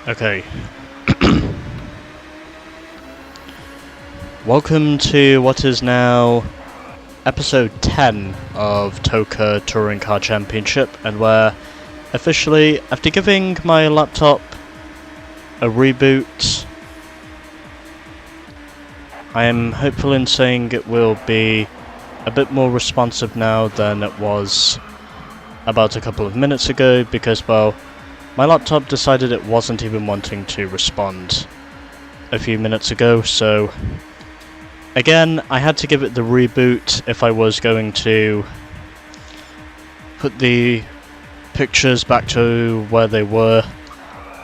Okay. Welcome to what is now episode 10 of TOCA Touring Car Championship, and where officially, after giving my laptop a reboot, I am hopeful in saying it will be a bit more responsive now than it was about a couple of minutes ago, because, well, my laptop decided it wasn't even wanting to respond a few minutes ago, so again, I had to give it the reboot if I was going to put the pictures back to where they were,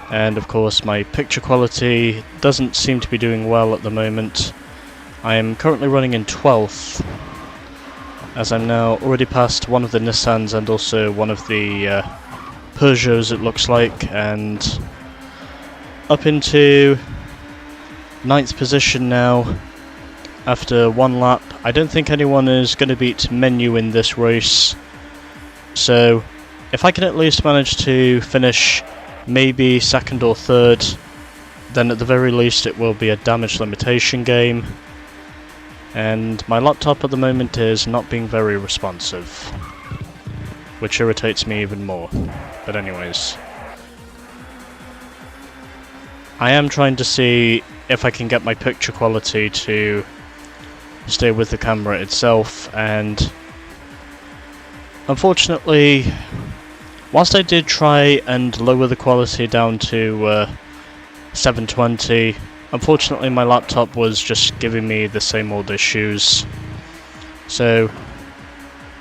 and of course my picture quality doesn't seem to be doing well at the moment. I am currently running in 12th, as I'm now already past one of the Nissans and also one of the Peugeots, it looks like, and up into 9th position now after one lap. I don't think anyone is going to beat Menu in this race, so if I can at least manage to finish maybe second or third, then at the very least it will be a damage limitation game, and my laptop at the moment is not being very responsive, which irritates me even more. But anyways, I am trying to see if I can get my picture quality to stay with the camera itself, and unfortunately, whilst I did try and lower the quality down to 720, unfortunately my laptop was just giving me the same old issues. So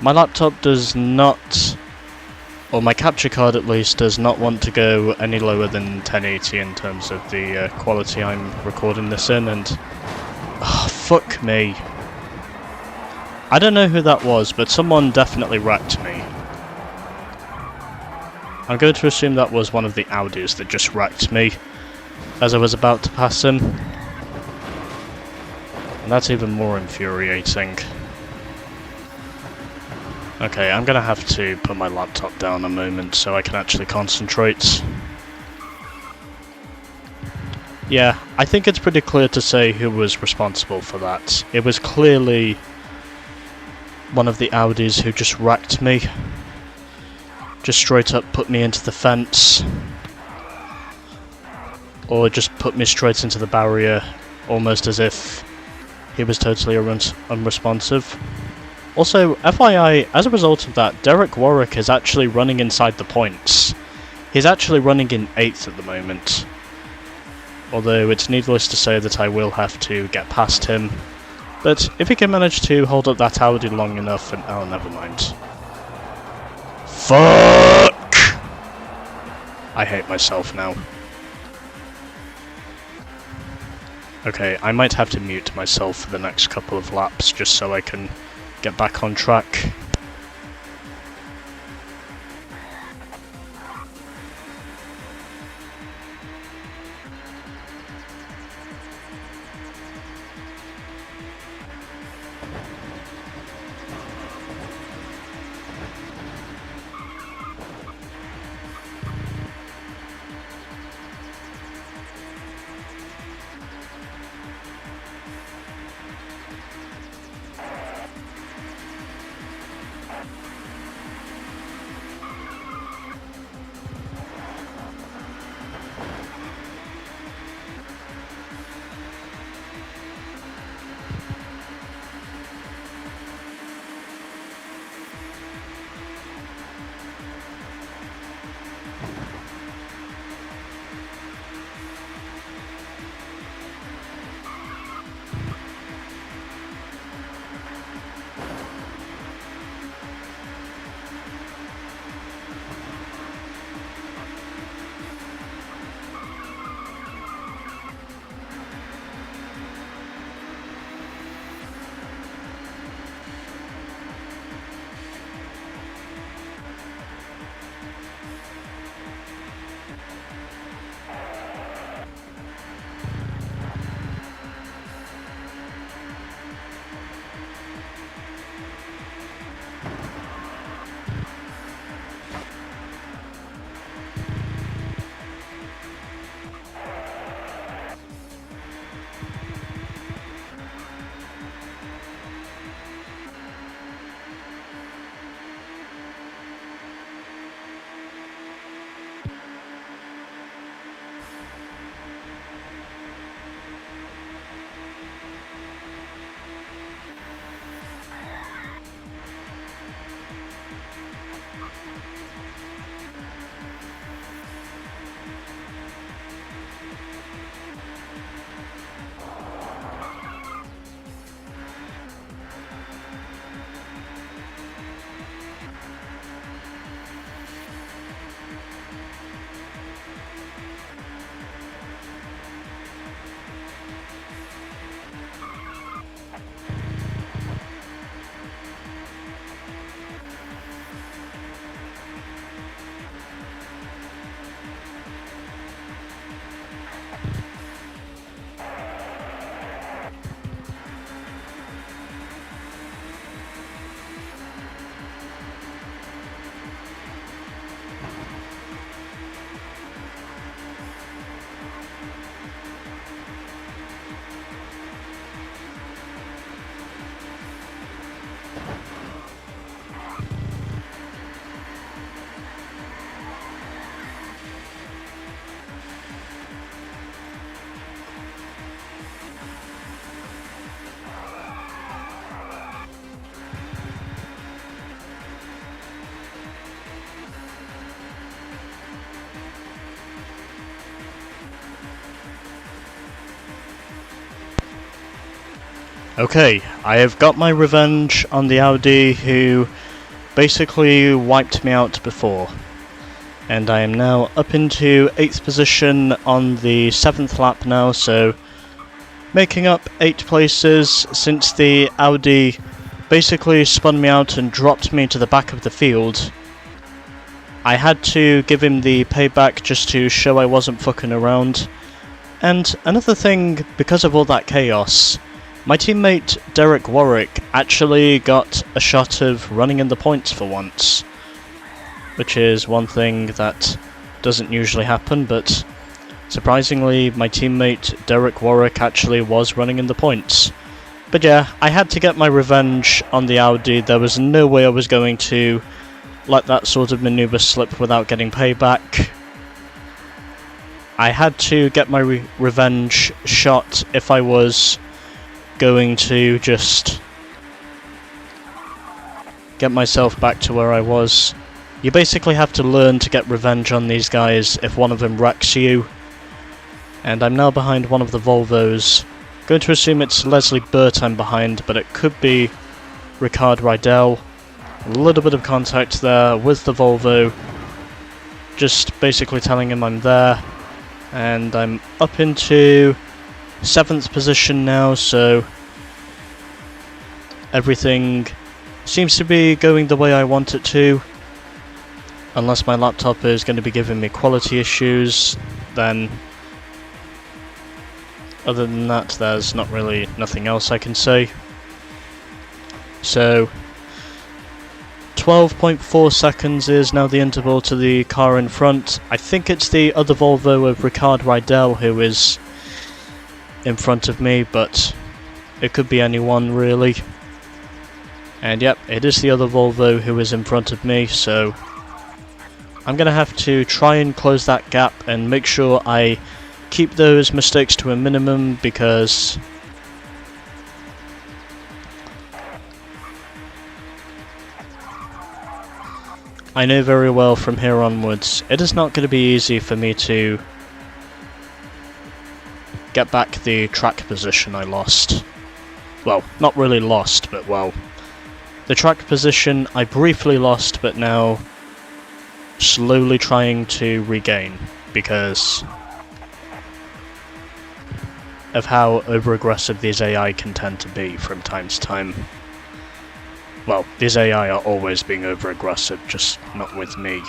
my laptop does not, or my capture card at least, does not want to go any lower than 1080 in terms of the quality I'm recording this in, and fuck me. I don't know who that was, but someone definitely wrecked me. I'm going to assume that was one of the Audis that just wrecked me as I was about to pass him. And that's even more infuriating. Okay, I'm gonna have to put my laptop down a moment so I can actually concentrate. Yeah, I think it's pretty clear to say who was responsible for that. It was clearly one of the Audis who just wrecked me. Just straight up put me into the fence. Or just put me straight into the barrier, almost as if he was totally unresponsive. Also, FYI, as a result of that, Derek Warwick is actually running inside the points. He's actually running in 8th at the moment. Although it's needless to say that I will have to get past him. But if he can manage to hold up that Audi long enough, and oh, never mind. Fuck! I hate myself now. Okay, I might have to mute myself for the next couple of laps just so I can get back on track. Okay, I have got my revenge on the Audi who basically wiped me out before. And I am now up into 8th position on the 7th lap now, so making up 8 places since the Audi basically spun me out and dropped me to the back of the field. I had to give him the payback just to show I wasn't fucking around. And another thing, because of all that chaos, my teammate Derek Warwick actually got a shot of running in the points for once. Which is one thing that doesn't usually happen, but surprisingly my teammate Derek Warwick actually was running in the points. But yeah, I had to get my revenge on the Audi. There was no way I was going to let that sort of maneuver slip without getting payback. I had to get my revenge shot if I was going to just get myself back to where I was. You basically have to learn to get revenge on these guys if one of them wrecks you. And I'm now behind one of the Volvos. Going to assume it's Leslie Burt I'm behind, but it could be Ricard Rydell. A little bit of contact there with the Volvo. Just basically telling him I'm there. And I'm up into 7th position now, so everything seems to be going the way I want it to. Unless my laptop is going to be giving me quality issues, then other than that, there's not really nothing else I can say. So 12.4 seconds is now the interval to the car in front. I think it's the other Volvo of Ricard Rydell who is in front of me, but it could be anyone really. And yep, it is the other Volvo who is in front of me, so I'm going to have to try and close that gap and make sure I keep those mistakes to a minimum, because I know very well from here onwards it is not going to be easy for me to get back the track position I lost. Well, not really lost, but well, the track position I briefly lost, but now slowly trying to regain because of how over-aggressive these AI can tend to be from time to time. Well, these AI are always being over-aggressive, just not with me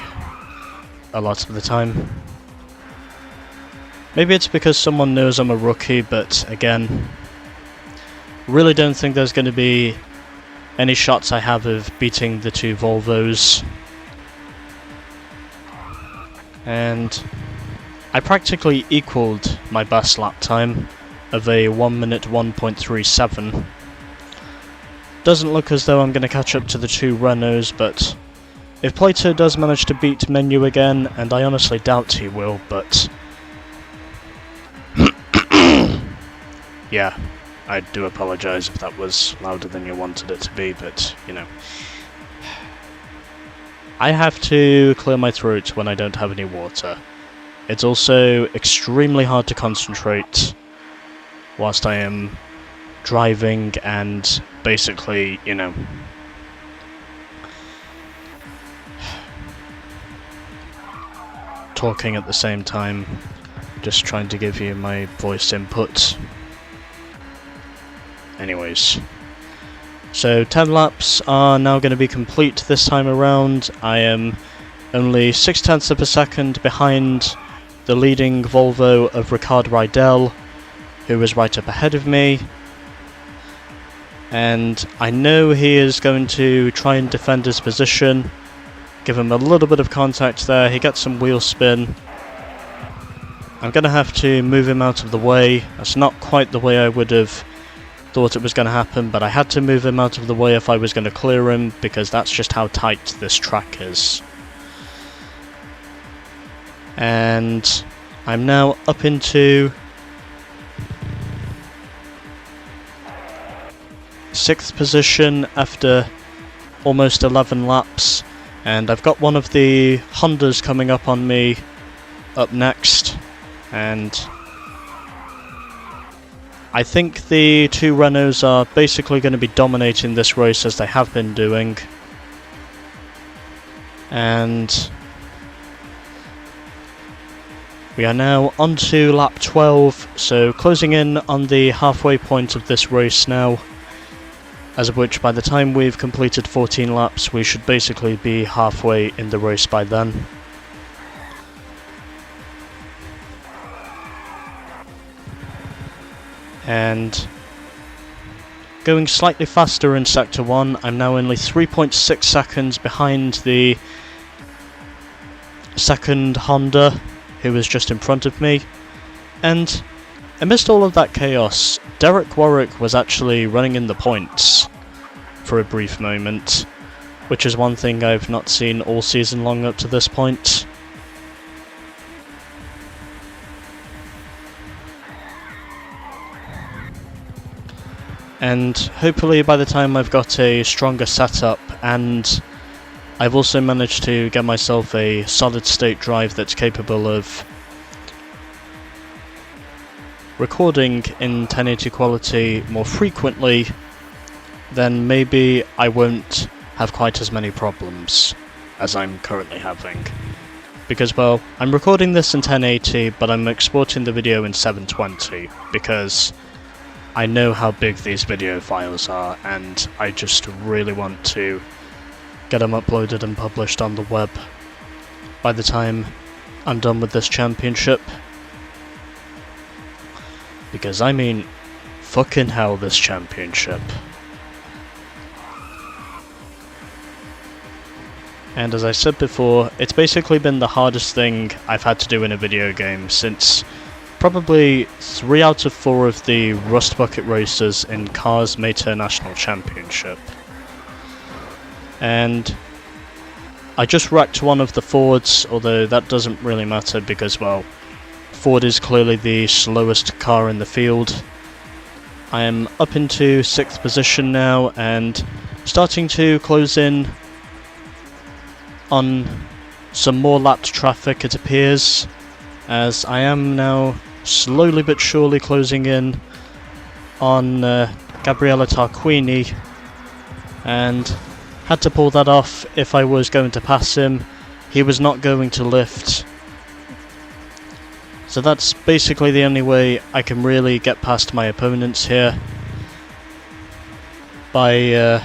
a lot of the time. Maybe it's because someone knows I'm a rookie, but again, really don't think there's going to be any shots I have of beating the two Volvos. And I practically equaled my best lap time of a 1 minute 1.37. Doesn't look as though I'm going to catch up to the two Renaults, but if Plato does manage to beat Menu again, and I honestly doubt he will, but yeah, I do apologise if that was louder than you wanted it to be, but you know, I have to clear my throat when I don't have any water. It's also extremely hard to concentrate whilst I am driving and basically, you know, talking at the same time, just trying to give you my voice input. Anyways, so 10 laps are now going to be complete this time around. I am only 0.6 of a second behind the leading Volvo of Ricard Rydell, who is right up ahead of me. And I know he is going to try and defend his position. Give him a little bit of contact there, he gets some wheel spin. I'm going to have to move him out of the way. That's not quite the way I would have thought it was going to happen, but I had to move him out of the way if I was going to clear him, because that's just how tight this track is. And I'm now up into 6th position after almost 11 laps, and I've got one of the Hondas coming up on me up next, and I think the two Renaults are basically going to be dominating this race as they have been doing. And we are now on to lap 12, so closing in on the halfway point of this race now, as of which by the time we've completed 14 laps we should basically be halfway in the race by then. And going slightly faster in Sector 1, I'm now only 3.6 seconds behind the second Honda, who was just in front of me. And amidst all of that chaos, Derek Warwick was actually running in the points for a brief moment, which is one thing I've not seen all season long up to this point. And hopefully by the time I've got a stronger setup, and I've also managed to get myself a solid state drive that's capable of recording in 1080 quality more frequently, then maybe I won't have quite as many problems as I'm currently having. Because, well, I'm recording this in 1080, but I'm exporting the video in 720, because I know how big these video files are, and I just really want to get them uploaded and published on the web by the time I'm done with this championship. Because, I mean, fucking hell, this championship. And as I said before, it's basically been the hardest thing I've had to do in a video game since probably 3 out of 4 of the Rust Bucket races in Cars Meta National Championship. And I just wrecked one of the Fords, although that doesn't really matter because, well, Ford is clearly the slowest car in the field. I am up into 6th position now and starting to close in on some more lapped traffic, it appears, as I am now slowly but surely closing in on Gabriele Tarquini, and had to pull that off if I was going to pass him. He was not going to lift, so that's basically the only way I can really get past my opponents here, by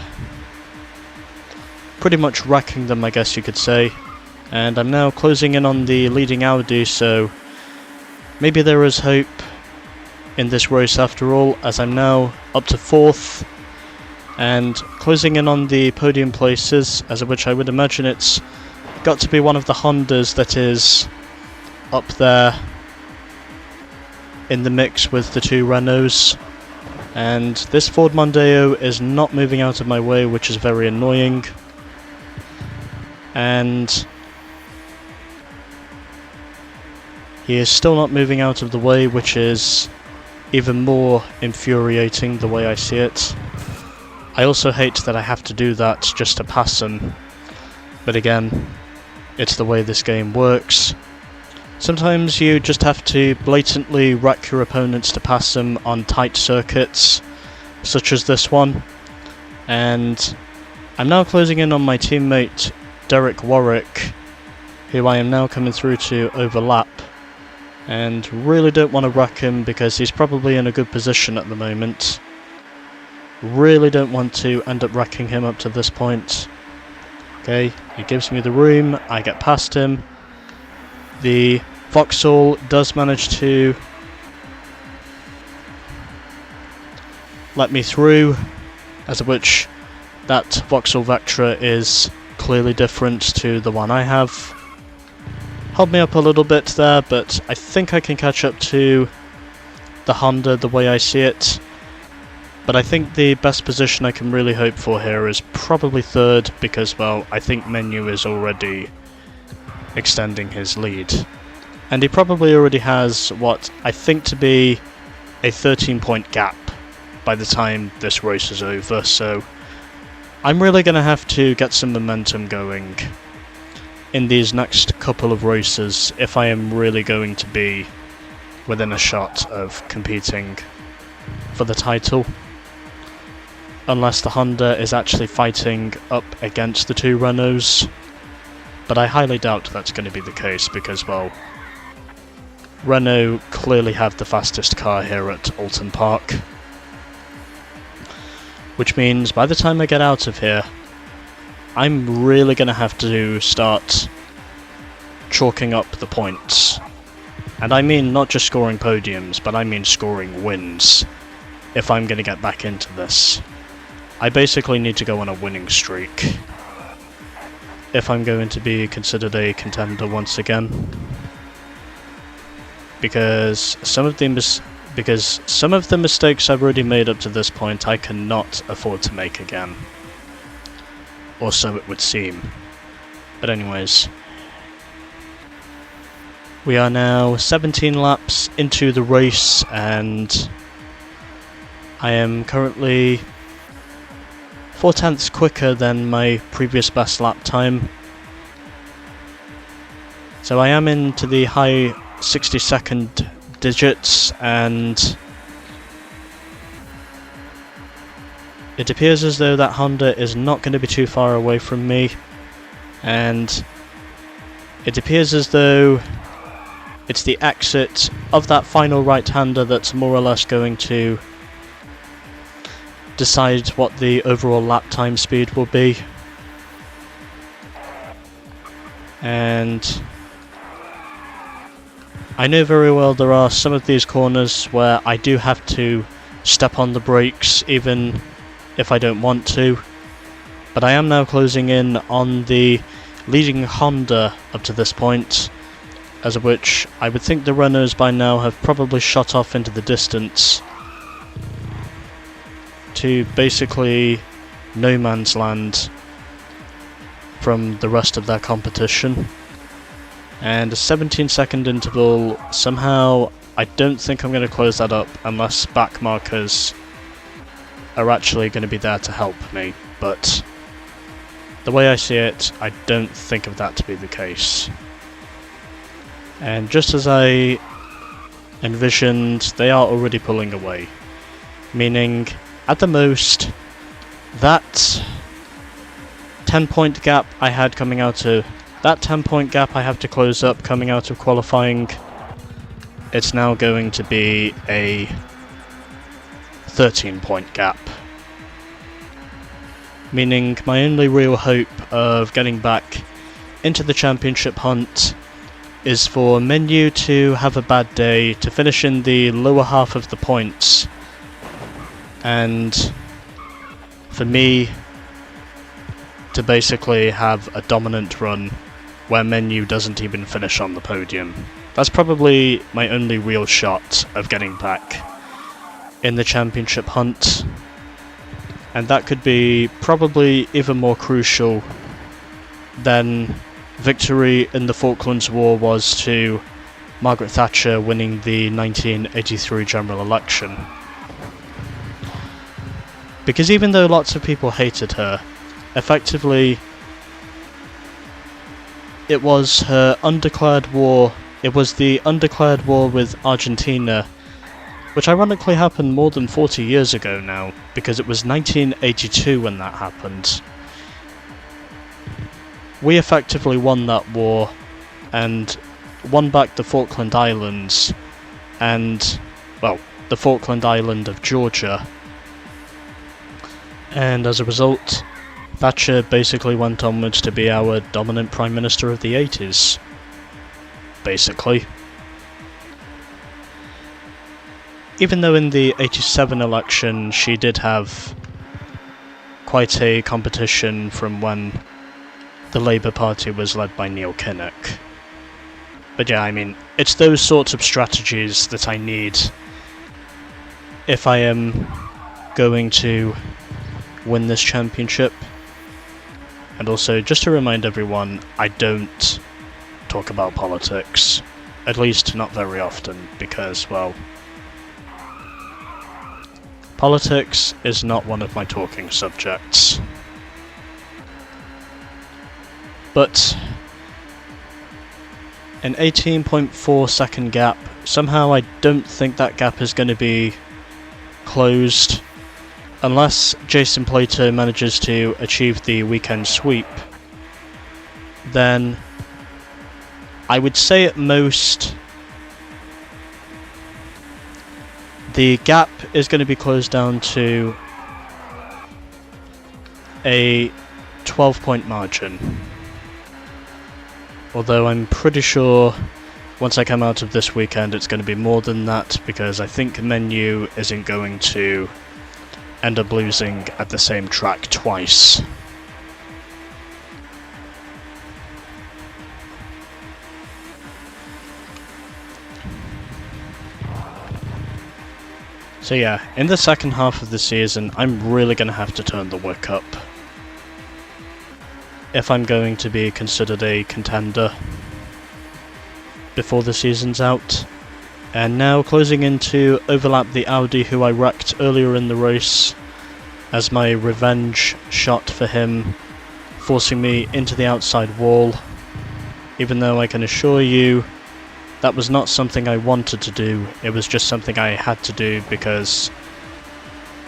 pretty much wrecking them, I guess you could say. And I'm now closing in on the leading Audi, so maybe there is hope in this race after all, as I'm now up to 4th and closing in on the podium places, as of which I would imagine it's got to be one of the Hondas that is up there in the mix with the two Renaults. And this Ford Mondeo is not moving out of my way, which is very annoying. And he is still not moving out of the way, which is even more infuriating the way I see it. I also hate that I have to do that just to pass him, but again, it's the way this game works. Sometimes you just have to blatantly wreck your opponents to pass them on tight circuits, such as this one. And I'm now closing in on my teammate Derek Warwick, who I am now coming through to overlap, and really don't want to wreck him because he's probably in a good position at the moment. Really don't want to end up wrecking him up to this point. Okay, he gives me the room, I get past him. The Vauxhall does manage to let me through, as of which that Vauxhall Vectra is clearly different to the one I have. Held me up a little bit there, but I think I can catch up to the Honda the way I see it. But I think the best position I can really hope for here is probably 3rd, because, well, I think Menu is already extending his lead. And he probably already has what I think to be a 13-point gap by the time this race is over, so I'm really going to have to get some momentum going in these next couple of races if I am really going to be within a shot of competing for the title. Unless the Honda is actually fighting up against the two Renaults. But I highly doubt that's going to be the case because, well, Renault clearly have the fastest car here at Oulton Park. Which means by the time I get out of here, I'm really going to have to start chalking up the points. And I mean not just scoring podiums, but I mean scoring wins, if I'm going to get back into this. I basically need to go on a winning streak, if I'm going to be considered a contender once again. Because some of the mistakes I've already made up to this point I cannot afford to make again. Or so it would seem. But anyways, we are now 17 laps into the race and I am currently 4/10 quicker than my previous best lap time. So I am into the high 60-second digits and it appears as though that Honda is not going to be too far away from me, and it appears as though it's the exit of that final right-hander that's more or less going to decide what the overall lap time speed will be. And I know very well there are some of these corners where I do have to step on the brakes even if I don't want to, but I am now closing in on the leading Honda up to this point, as of which I would think the Renaults by now have probably shot off into the distance to basically no man's land from the rest of their competition. And a 17-second interval, somehow I don't think I'm going to close that up unless back markers are actually going to be there to help me, but the way I see it, I don't think of that to be the case. And just as I envisioned, they are already pulling away, meaning at the most that 10-point gap I had coming out of that 10-point gap I have to close up coming out of qualifying, it's now going to be a 13-point gap. Meaning my only real hope of getting back into the championship hunt is for Menu to have a bad day, to finish in the lower half of the points, and for me to basically have a dominant run where Menu doesn't even finish on the podium. That's probably my only real shot of getting back in the championship hunt, and that could be probably even more crucial than victory in the Falklands War was to Margaret Thatcher winning the 1983 general election. Because even though lots of people hated her, effectively it was her undeclared war, it was the undeclared war with Argentina, which ironically happened more than 40 years ago now, because it was 1982 when that happened. We effectively won that war, and won back the Falkland Islands, and, well, the Falkland Island of Georgia. And as a result, Thatcher basically went onwards to be our dominant Prime Minister of the 80s. Basically. Even though in the 87 election she did have quite a competition from when the Labour Party was led by Neil Kinnock. But yeah, I mean, it's those sorts of strategies that I need if I am going to win this championship. And also, just to remind everyone, I don't talk about politics. At least not very often, because, well, politics is not one of my talking subjects. But an 18.4 second gap, somehow I don't think that gap is going to be closed unless Jason Plato manages to achieve the weekend sweep. Then I would say at most the gap is going to be closed down to a 12-point margin. Although I'm pretty sure once I come out of this weekend it's going to be more than that, because I think Menu isn't going to end up losing at the same track twice. So yeah, in the second half of the season, I'm really going to have to turn the work up if I'm going to be considered a contender before the season's out. And now closing in to overlap the Audi who I wrecked earlier in the race as my revenge shot for him, forcing me into the outside wall, even though I can assure you that was not something I wanted to do. It was just something I had to do because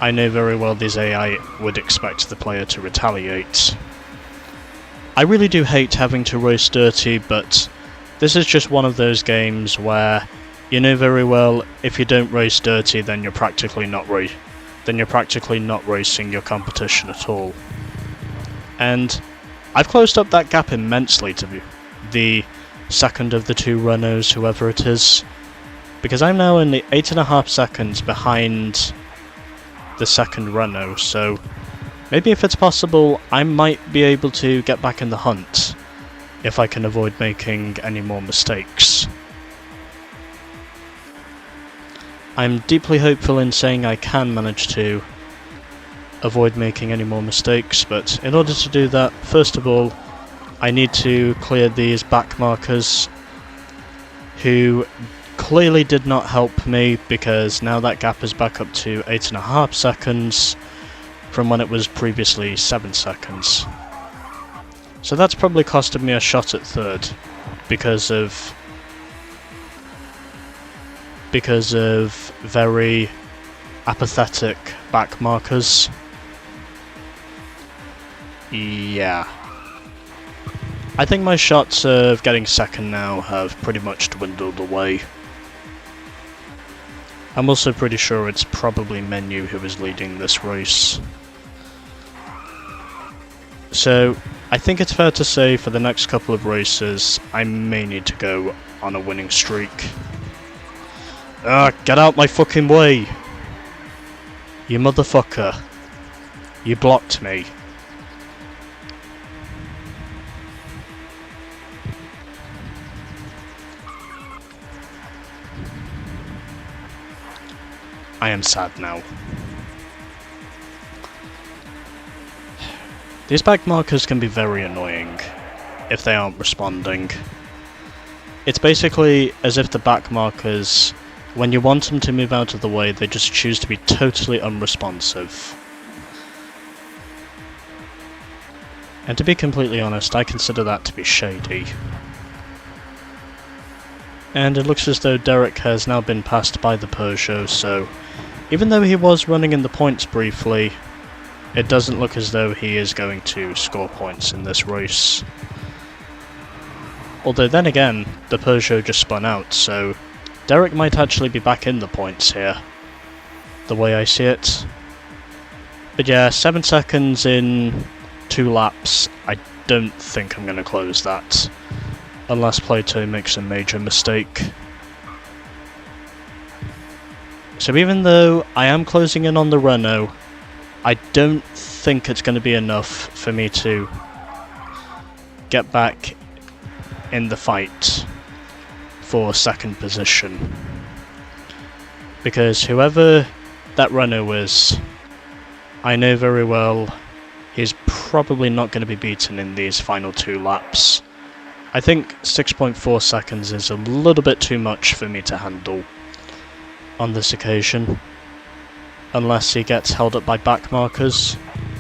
I know very well these AI would expect the player to retaliate. I really do hate having to race dirty, but this is just one of those games where you know very well if you don't race dirty, then you're practically not racing your competition at all. And I've closed up that gap immensely to the second of the two Renaults, whoever it is, because I'm now only 8.5 seconds behind the second Renault, so maybe if it's possible I might be able to get back in the hunt if I can avoid making any more mistakes. I'm deeply hopeful in saying I can manage to avoid making any more mistakes, but in order to do that, first of all, I need to clear these back markers who clearly did not help me, because now that gap is back up to 8.5 seconds from when it was previously 7 seconds. So that's probably costed me a shot at third because of very apathetic back markers. Yeah. I think my shots of getting second now have pretty much dwindled away. I'm also pretty sure it's probably Menu who is leading this race. So I think it's fair to say for the next couple of races I may need to go on a winning streak. Get out my fucking way! You motherfucker. You blocked me. I am sad now. These back markers can be very annoying if they aren't responding. It's basically as if the back markers, when you want them to move out of the way, they just choose to be totally unresponsive. And to be completely honest, I consider that to be shady. And it looks as though Derek has now been passed by the Peugeot, so even though he was running in the points briefly, it doesn't look as though he is going to score points in this race. Although then again, the Peugeot just spun out, so Derek might actually be back in the points here, the way I see it. But yeah, 7 seconds in 2 laps, I don't think I'm going to close that, unless Plato makes a major mistake. So even though I am closing in on the Renault, I don't think it's going to be enough for me to get back in the fight for second position. Because whoever that Renault is, I know very well he's probably not going to be beaten in these final 2 laps. I think 6.4 seconds is a little bit too much for me to handle on this occasion, unless he gets held up by back markers,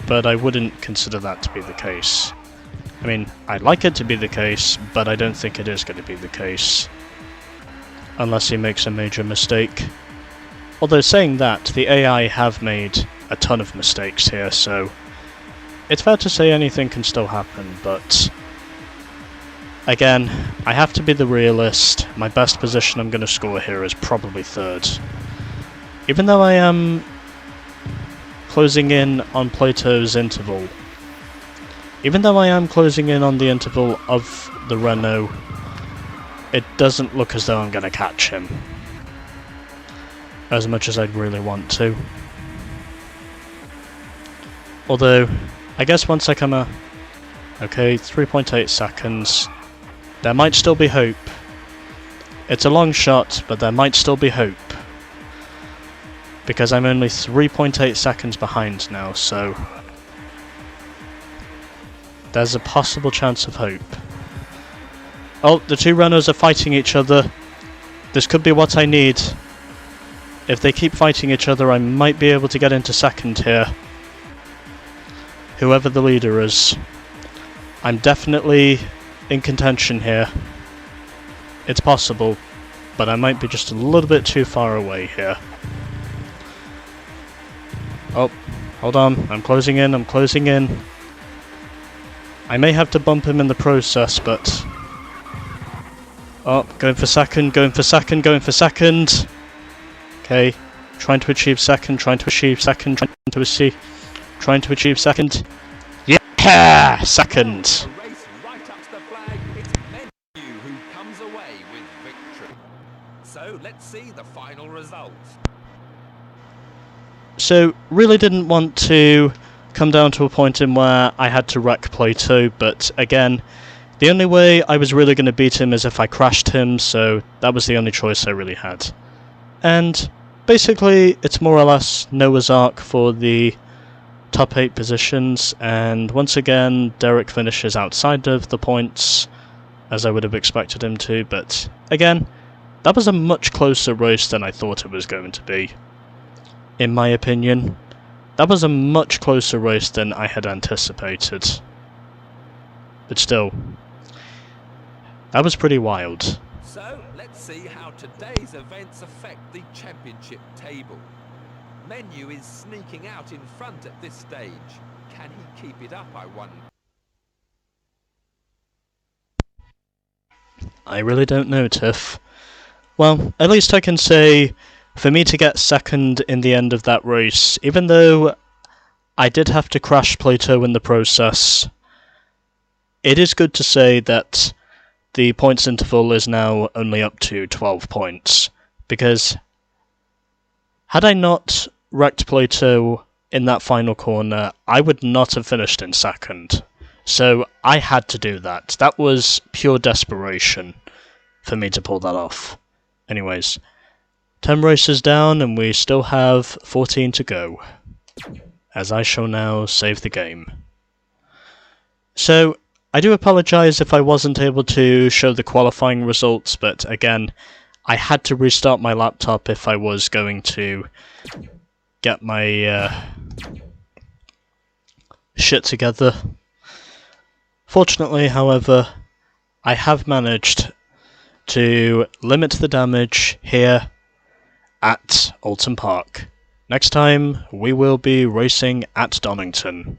but I wouldn't consider that to be the case. I mean, I'd like it to be the case, but I don't think it is going to be the case, unless he makes a major mistake. Although saying that, the AI have made a ton of mistakes here, so it's fair to say anything can still happen, but again, I have to be the realist. My best position I'm going to score here is probably third. Even though I am closing in on Plato's interval, even though I am closing in on the interval of the Renault, it doesn't look as though I'm going to catch him as much as I'd really want to. Although, I guess once I come okay, 3.8 seconds. There might still be hope. It's a long shot, but there might still be hope. Because I'm only 3.8 seconds behind now, so there's a possible chance of hope. Oh, the two runners are fighting each other. This could be what I need. If they keep fighting each other, I might be able to get into second here. Whoever the leader is. I'm definitely in contention here. It's possible, but I might be just a little bit too far away here. Oh, hold on, I'm closing in, I'm closing in. I may have to bump him in the process, but... Oh, going for second, going for second, going for second. Okay, trying to achieve second, trying to achieve second, trying to achieve second. Yeah, second. So let's see the final result. So really didn't want to come down to a point in where I had to wreck Plato, but again, the only way I was really going to beat him is if I crashed him, so that was the only choice I really had. And basically, it's more or less Noah's Ark for the top 8 positions, and once again, Derek finishes outside of the points, as I would have expected him to, but again, that was a much closer race than I thought it was going to be. In my opinion, that was a much closer race than I had anticipated. But still, that was pretty wild. So, let's see how today's events affect the championship table. Menu is sneaking out in front at this stage. Can he keep it up, I wonder? I really don't know, Tiff. Well, at least I can say, for me to get second in the end of that race, even though I did have to crash Plato in the process, it is good to say that the points interval is now only up to 12 points, because had I not wrecked Plato in that final corner, I would not have finished in second. So I had to do that. That was pure desperation for me to pull that off. Anyways, 10 races down and we still have 14 to go, as I shall now save the game. So, I do apologise if I wasn't able to show the qualifying results, but again, I had to restart my laptop if I was going to get my shit together. Fortunately, however, I have managed to limit the damage here at Oulton Park. Next time, we will be racing at Donington.